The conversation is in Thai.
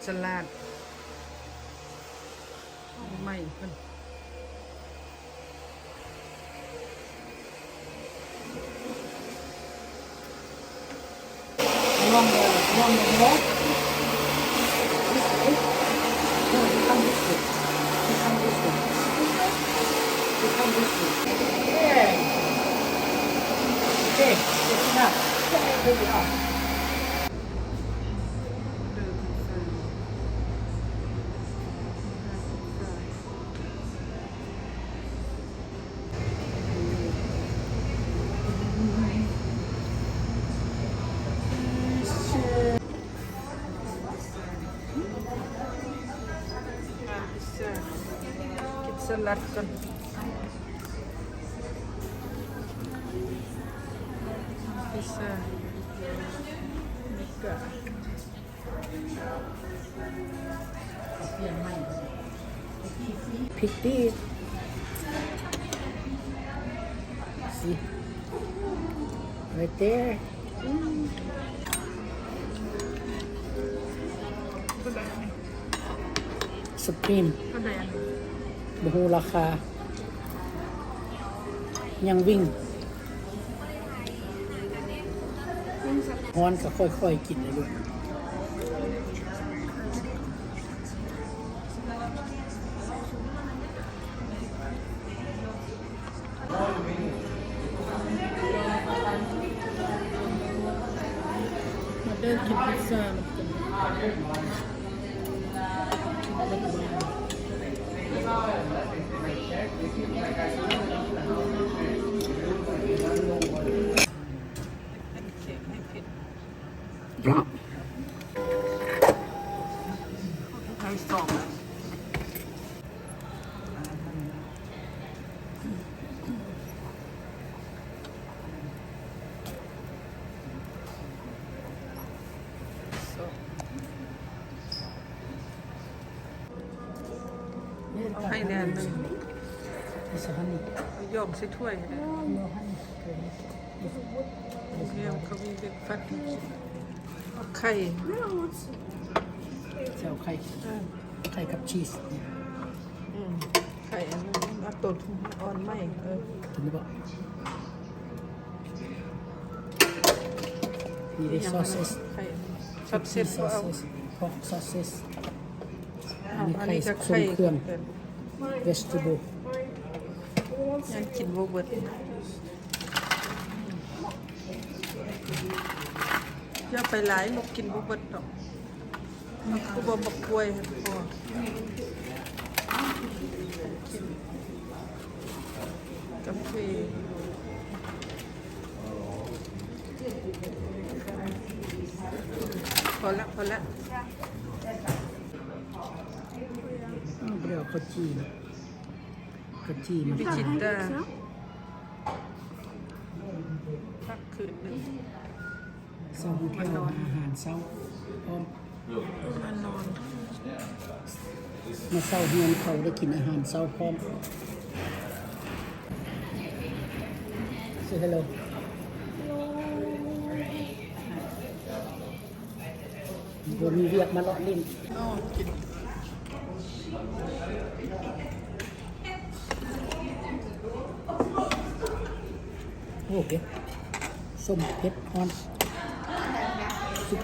สลัดไม่เพิ่นลองเลยเนาะสลัดก่อนพิซซ่านี่ก็พริกดีสิright there สปริน ก็ได้อันนี้ บฮูราคายังวิ่งฮ้อนก็ค่อยๆกินเลยลูกมาเดินกินพิซซ่าDrop. ไทยสองให้แนนหนึ่งยอมใส่ถ้วยนะเนี่ยเขามีเด็กฟัดไข่ เจียวไข่กับชีส ไข่อันนี้มาตุนอ่อนไหมถึงหรือเปล่านี่ได้ซอสเซส ไข่ซอสเซ็ตก็เอา พอกซอสเซสอันนี้ไข่ทรงเครื่อง vegetable ยังกินบ่เบิดอย่าไปหลายลูกกินบ่เบิดดอกกูบ่บักกล้วยให้พ่อกินกาแฟพอละเปรี้ยวข้าวจีนะข้าวจีมัน พิจิตรพักคืนนึง เศร้าแค่อาหารเศร้าพร้อม มานอน มาเศร้าเฮียนเขาได้กินอาหารเศร้าพร้อม Say hello บ่มีเวียกมาเลาะลิ้น กินโอเคส้มเผ็ดอ่อนซุป